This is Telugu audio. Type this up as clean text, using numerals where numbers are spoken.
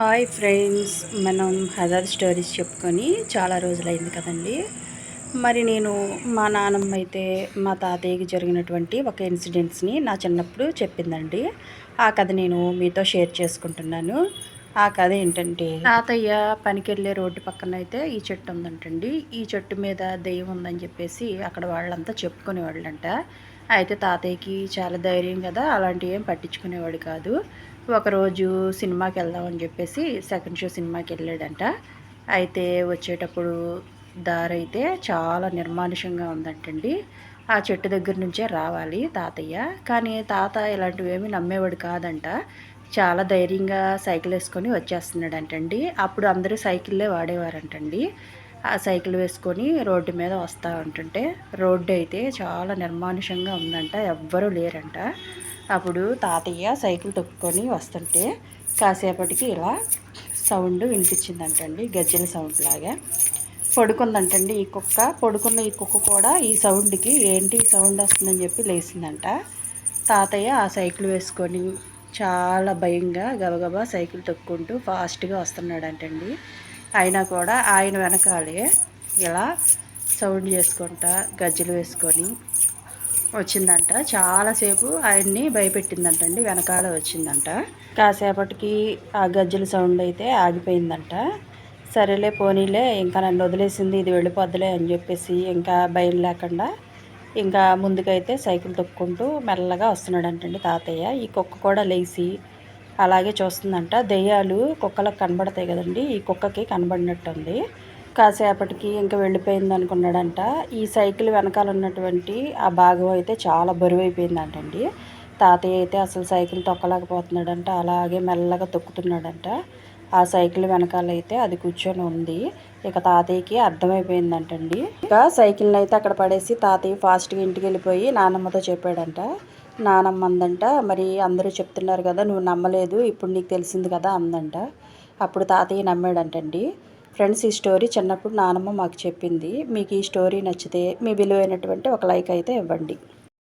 హాయ్ ఫ్రెండ్స్, మనం హర్రర్ స్టోరీస్ చెప్పుకొని చాలా రోజులైంది కదండి. మరి నేను మా నాన్నమ్మ అయితే మా తాతయ్యకి జరిగినటువంటి ఒక ఇన్సిడెంట్స్ని నా చిన్నప్పుడు చెప్పిందండి. ఆ కథ నేను మీతో షేర్ చేసుకుంటున్నాను. ఆ కథ ఏంటంటే, తాతయ్య పనికెళ్ళే రోడ్డు పక్కన అయితే ఈ చెట్టు ఉందంటండి. ఈ చెట్టు మీద దెయ్యం ఉందని చెప్పేసి అక్కడ వాళ్ళంతా చెప్పుకునేవాళ్ళంట. అయితే తాతయ్యకి చాలా ధైర్యం కదా, అలాంటివి ఏం పట్టించుకునేవాడు కాదు. ఒకరోజు సినిమాకి వెళ్దామని చెప్పేసి సెకండ్ షో సినిమాకి వెళ్ళాడంట. అయితే వచ్చేటప్పుడు దారైతే చాలా నిర్మానుషంగా ఉందంటండి. ఆ చెట్టు దగ్గర నుంచే రావాలి తాతయ్య. కానీ తాత ఇలాంటివి ఏమీ నమ్మేవాడు కాదంట. చాలా ధైర్యంగా సైకిల్ వేసుకొని వచ్చేస్తున్నాడంటండి. అప్పుడు అందరూ సైకిళ్ళే వాడేవారంటండి. ఆ సైకిల్ వేసుకొని రోడ్డు మీద వస్తూ ఉంటుంటే రోడ్డు అయితే చాలా నిర్మానుషంగా ఉందంట, ఎవ్వరూ లేరంట. అప్పుడు తాతయ్య సైకిల్ తొక్కుకొని వస్తుంటే కాసేపటికి ఇలా సౌండ్ వినిపించిందంటండి, గజ్జెల సౌండ్ లాగా. పడుకుందంటండి ఈ కుక్క. పడుకున్న ఈ కుక్క కూడా ఈ సౌండ్కి ఏంటి సౌండ్ వస్తుందని చెప్పి లేచిందంట. తాతయ్య ఆ సైకిల్ వేసుకొని చాలా భయంగా గబగబా సైకిల్ తొక్కుంటూ ఫాస్ట్గా వస్తున్నాడంటండి. అయినా కూడా ఆయన వెనకాలే ఇలా సౌండ్ చేసుకుంటా గజ్జెలు వేసుకొని వచ్చిందంట. చాలాసేపు ఆయన్ని భయపెట్టిందంటండి, వెనకాల వచ్చిందంట. కాసేపటికి ఆ గజ్జెల సౌండ్ అయితే ఆగిపోయిందంట. సరేలే పోనీలే, ఇంకా నన్ను వదిలేసింది, ఇది వెళ్ళిపోద్దులే అని చెప్పేసి ఇంకా భయం లేకుండా ఇంకా ముందుకైతే సైకిల్ తొక్కుంటూ మెల్లగా వస్తున్నాడంటండి తాతయ్య. ఈ కుక్క కూడా లేచి అలాగే చూస్తుందంట. దెయ్యాలు కుక్కలకు కనబడతాయి కదండి, ఈ కుక్కకి కనబడినట్టుంది. కాసేపటికి ఇంకా వెళ్ళిపోయింది అనుకున్నాడంట. ఈ సైకిల్ వెనకాల ఉన్నటువంటి ఆ భాగం అయితే చాలా బరువైపోయిందంటండి. తాతయ్య అయితే అసలు సైకిల్ తొక్కలేకపోతున్నాడంట, అలాగే మెల్లగా తొక్కుతున్నాడంట. ఆ సైకిల్ వెనకాలైతే అది కూర్చొని ఉంది. ఇక తాతయ్యకి అర్థమైపోయిందంటండి. ఇక సైకిల్ని అయితే అక్కడ పడేసి తాతయ్య ఫాస్ట్గా ఇంటికి వెళ్ళిపోయి నానమ్మతో చెప్పాడంట. నానమ్మ అందంట, మరి అందరూ చెప్తున్నారు కదా నువ్వు నమ్మలేదు, ఇప్పుడు నీకు తెలిసింది కదా అందంట. అప్పుడు తాతయ్య నమ్మాడంటండి. ఫ్రెండ్స్, ఈ స్టోరీ చిన్నప్పుడు నానమ్మ మాకు చెప్పింది. మీకు ఈ స్టోరీ నచ్చితే మీ విలువైనటువంటి ఒక లైక్ అయితే ఇవ్వండి.